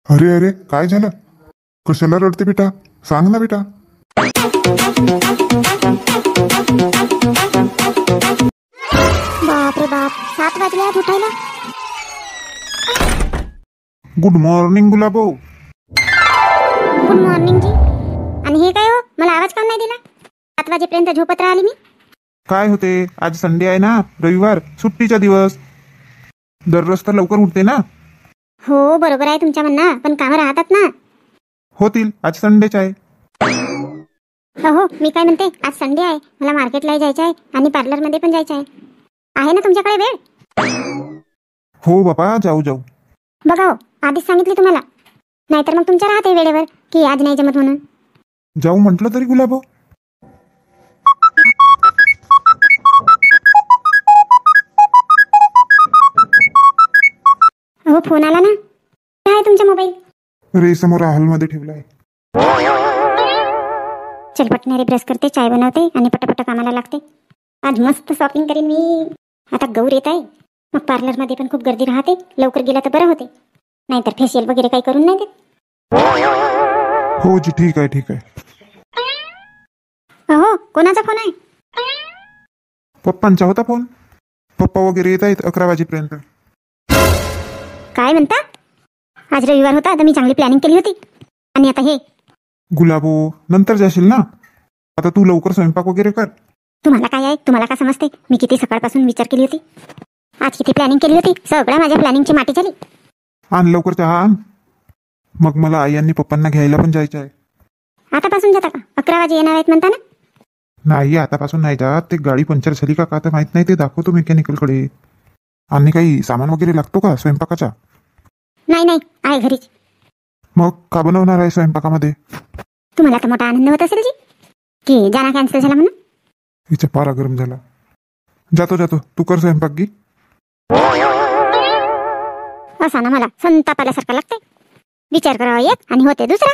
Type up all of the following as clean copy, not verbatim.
अरे अरे काय झालं? कशाला रडते बेटा? सांग ना बेटा. बाप रे बाप, 7 वाजले आज उठायला. गुड मॉर्निंग गुलाबो. गुड मॉर्निंग जी. आणि हे काय हो, मला आवाज का नाही दिला? 7 वाजेपर्यंत झोपत राहिली मी. काय होते, आज संडे आहे ना, रविवार, सुट्टीचा दिवस. दररोज तर लवकर उठते ना. हो बरोबर आहे तुमच्या म्हणणं, पण कामं राहतात ना. होतील, आज संडेच आहे. हो मी काय म्हणते, आज संडे आहे, मला मार्केटला जायचं आहे आणि पार्लरमध्ये पण जायचं आहे ना तुमच्याकडे वेळ? हो बाबा, जाऊ जाऊ. बघा हो, आधीच सांगितले तुम्हाला, नाहीतर मग तुमच्या राहते वेळेवर की आज नाही जमत म्हणून. जाऊ म्हटलं तरी गुलाबो. हो फोन आला ना. काय आहे तुमचा मोबाईल? रे समोर हॉलमध्ये ठेवलाय. चल पटणारे ब्रश करते, चाय बनवते आणि पटापट कामाला लागते. आज मस्त शॉपिंग करीन मी. आता गौर येत आहे, मग पार्लरमध्ये पण खूप गर्दी राहते. लवकर गेला तर बरं होते, नाहीतर फेशियल वगैरे काही करून नाही देत. हो जी, ठीक आहे ठीक आहे. हो कोणाचा फोन आहे? पप्पांचा होता फोन. पप्पा वगैरे येत आहेत 11 वाजेपर्यंत. काय म्हणता? आज रविवार होता तर मी चांगली प्लॅनिंग केली होती, आणि आता हे. गुलाबो, नंतर जाशील ना. आता तू लवकर स्वयंपाक वगैरे कर. तुम्हाला काय आहे, तुम्हाला का समजते? मी किती सकाळपासून विचार केली होती, आज किती प्लॅनिंग केली होती. सगळ्या माझ्या प्लॅनिंगची माती झाली. आण लवकर चहा आण. मग मला आई आणि पप्पांना घ्यायला पण जायचं आहे. आतापासून जाता का? 11 वाजे येणार आहेत म्हणता ना. नाही, आतापासून नाही जात. ते गाडी पंक्चर झाली का तर माहित नाही, ते दाखवतो मेकॅनिकलकडे. आणि काही सामान वगैरे लागतो का स्वयंपाकाचा? नाही नाही, आहे घरीच. मग का बनवणार आहे स्वयंपाकामध्ये? तुम्हाला तर मोठा आनंद होत असेल जी, की जाना कॅन्सल झाला म्हणून. हिचा पारा गरम झाला. जातो जातो, तू कर स्वयंपाक गी. असा ना मला संताप आल्यासारखा लागते. विचार करावा एक आणि होते दुसरा.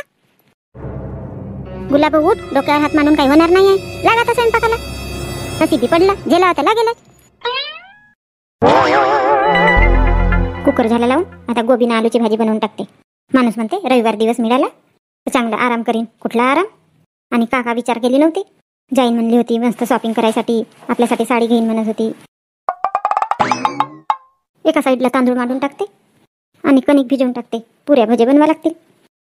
गुलाब उठ, डोक्यावर हात मांडून काही होणार नाही आहे. लागा तर स्वयंपाकाला. नसीबी पडला, जेला होता लागेलच. कुकर झाला लावून, आता गोबी ना आलूची भाजी बनवून टाकते. माणूस म्हणते रविवार दिवस मिळाला तर चांगला आराम करीन. कुठला आराम? आणि काका विचार केली नव्हती. जाईन म्हणली होती मस्त शॉपिंग करायसाठी, आपल्यासाठी साडी घेईन म्हणत होती. एका साईडला तांदूळ मांडून टाकते आणि कणिक भिजवून टाकते. पुऱ्या भजे बनवा लागतील.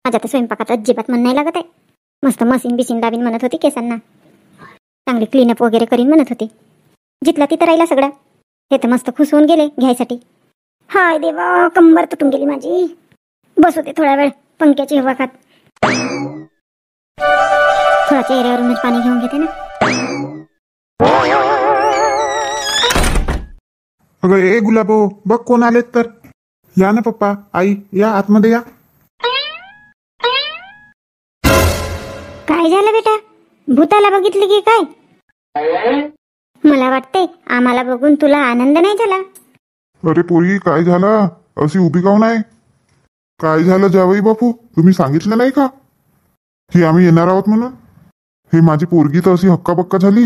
माझ्या तर स्वयंपाकात अजिबात मन नाही लागत आहे. मस्त मशीन बिशीन लावीन म्हणत होती केसांना. चांगली क्लीनअप वगैरे करीन म्हणत होती. जिथला तिथं राहिला सगळा. हे तर मस्त खुश होऊन गेले घ्यायसाठी. हाय देवा, कंबर तुटून गेली माझी. बस होते थोडा वेळ पंख्याची हवा खात. थोडा चेहऱ्यावरूनच पाणी घेऊन घेते ना. अगं ए गुलाबो, बघ कोण आलेत तर. या ना पप्पा, आई या, आतमध्ये या. काय झालं बेटा? भूताला बघितली की काय? मला वाटते आम्हाला बघून तुला आनंद नाही झाला. अरे पोरी, काय झालं? अशी उभी काऊन आहे? काय झालं जावई बापू? तुम्ही सांगितलं नाही का की आम्ही येणार आहोत म्हणून? हे माझी पोरगी तर अशी हक्काबक्का झाली.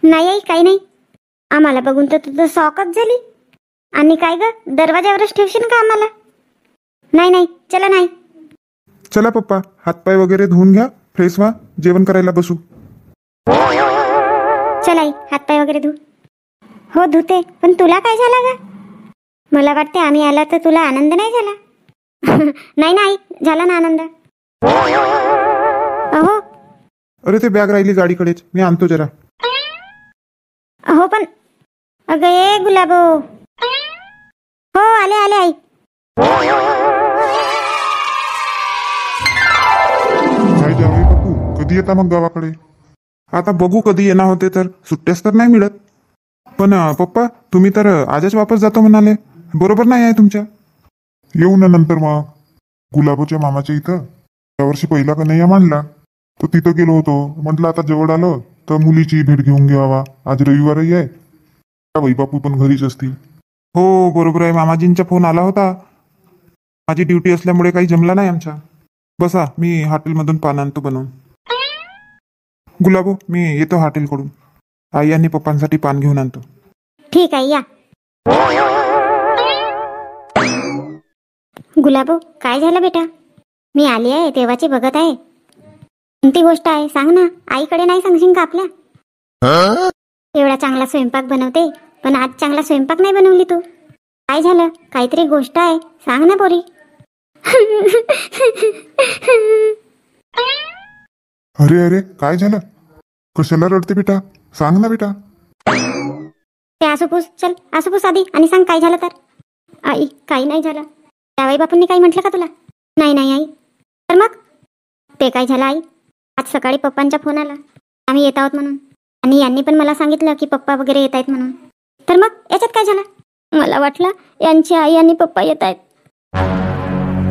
नाही आई, काही नाही. आम्हाला बघून तर तुझं शॉकच झाली. आणि काय ग, दरवाजावरच ठेवशील का आम्हाला? नाही नाही, चला नाही. चला पप्पा, हातपाय वगैरे धुवून घ्या, फ्रेश व्हा, जेवण करायला बसू. चला आई, हातपाय वगैरे धु. हो धुते, पण तुला काय झालं ग? मला वाटते आम्ही आला तर तुला आनंद नाही झाला. नाही नाही, झाला ना आनंद. अहो. अरे ते बॅग राहिली गाडीकडेच, मी आणतो जरा. हो पण अगं ए गुलाबो. हो आले आले आई. काय जावई बापू, कधी येता मग गावाकडे? आता बघू कधी येणार होते तर, सुट्ट्याच तर नाही मिळत. पण पप्पा तुम्ही तर आजच वापस जातो म्हणाले, बरोबर नाही आहे तुमच्या? येऊ ना नंतर मग. गुलाबोच्या मामाच्या इथं यावर्षी पहिला कन्हैया मांडला, तर तिथं गेलो होतो. म्हटलं आता जवळ आलं तर मुलीची भेट घेऊन घ्यावा. आज रविवारही आहे, बाई बापू पण घरीच असतील. हो बरोबर आहे, मामाजींचा फोन आला होता. माझी ड्युटी असल्यामुळे काही जमला नाही आमचा. बसा, मी हॉटेलमधून पान आणतो बनवून. गुलाबो, मी येतो हॉटेलकडून. आई आणि पप्पांसाठी पान घेऊन आणतो. ठीक आहे या. गुलाबो काय झालं बेटा? मी आली आहे तेव्हाची बघत आहे. कोणती गोष्ट आहे सांग ना. आईकडे नाही सांगशील का आपल्या? एवढा चांगला स्वयंपाक बनवते पण आज चांगला स्वयंपाक नाही बनवली तू. काय झालं? काहीतरी गोष्ट आहे सांग ना पोरी. अरे अरे काय झालं? कशाला रडते बेटा? सांग ना बेटा. ते आसूपूस चल आसूपूस आधी आणि सांग काय झालं तर. आई काही नाही झालं. त्यावेळी बापूंनी काही म्हटलं का तुला? नाही नाही आई. तर मग ते काय झालं आई? आज सकाळी पप्पांचा फोन आला आम्ही येत आहोत म्हणून. आणि यांनी पण मला सांगितलं की पप्पा वगैरे येत आहेत म्हणून. तर मग याच्यात काय झालं? मला वाटलं यांची आई आणि पप्पा येत आहेत.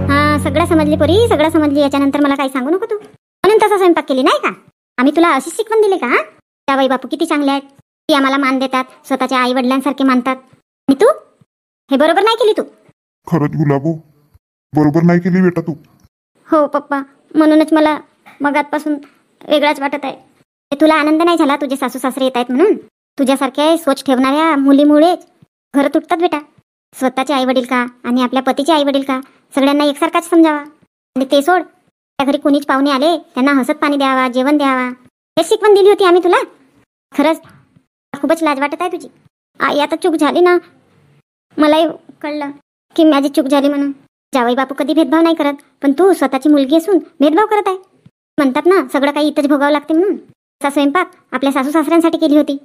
हा सगळं समजली पोरी सगळं समजली. याच्यानंतर मला काही सांगू नको तू. म्हणून तसा स्वयंपाक केली नाही का? आम्ही तुला अशीच शिकवण दिली का? त्यावेळी बापू किती चांगले आहेत. ती आम्हाला मान देतात स्वतःच्या आई वडिलांसारखे मानतात. आणि तू हे बरोबर नाही केली तू. खरंच गुलाबो बरोबर नाही केली बेटा तू. हो पप्पा म्हणूनच मला मगातपासून वेगळाच वाटत आहे. तुला आनंद नाही झाला तुझे सासू सासरे येत आहेत म्हणून? तुझ्यासारख्या सोच ठेवणाऱ्या मुलीमुळेच घरं तुटतात बेटा. स्वतःचे आई वडील का आणि आपल्या पतीचे आई वडील का सगळ्यांना एकसारखाच समजावा. आणि ते सोड त्या घरी कोणीच पाहुणे आले त्यांना हसत पाणी द्यावा जेवण द्यावा हे शिकवण दिली होती आम्ही तुला. खरंच खूपच लाज वाटत आहे तुझी. आई आता चूक झाली ना. मलाही कळलं की माझी चूक झाली म्हणून. जावई बापू कधी भेदभाव नाही करत पण तू स्वतःची मुलगी असून भेदभाव करत आहे. म्हणतात ना सगळं काही इथंच भोगावं लागते म्हणून. असा स्वयंपाक आपल्या सासू सासऱ्यांसाठी केली होती.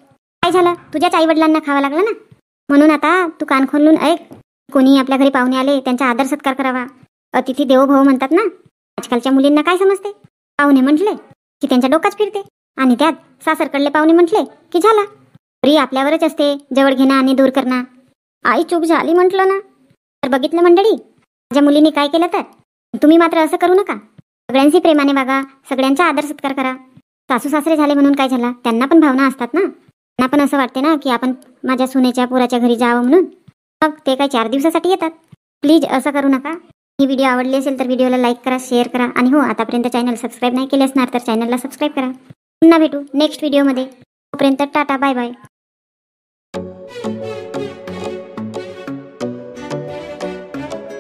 काय झालं? तुझ्याच आई वडिलांना खावा लागला ना. म्हणून आता तू कान खोलून ऐक. कोणी आपल्या घरी पाहुणे आले त्यांचा आदर सत्कार करावा. अतिथी देवो भव म्हणतात ना. आजकालच्या मुलींना काय समजते? पाहुणे म्हटले की त्यांच्या डोकाच फिरते. आणि त्यात सासरकडले पाहुणे म्हटले की झाला. तरी आपल्यावरच असते जवळ घेणं आणि दूर करणं. आई चूक झाली म्हटलं ना. तर बघितलं मंडळी माझ्या मुलीने काय केलं तर. तुम्ही मात्र असं करू नका. सगळ्यांशी प्रेमाने वागा. सगळ्यांचा आदर सत्कार करा. सासू सासरे झाले म्हणून काय झाला? त्यांना पण भावना असतात ना. त्यांना पण असं वाटते ना की आपण माझ्या सुनेच्या पोराच्या घरी जावं म्हणून. मग ते काय 4 दिवसासाठी येतात. प्लीज असं करू नका. ही व्हिडिओ आवडली असेल तर व्हिडिओला लाईक करा शेअर करा. आणि हो आतापर्यंत चॅनल सबस्क्राईब नाही केले असणार तर चॅनलला सबस्क्राईब करा. पुन्हा भेटू नेक्स्ट व्हिडिओमध्ये. तोपर्यंत टाटा बाय बाय.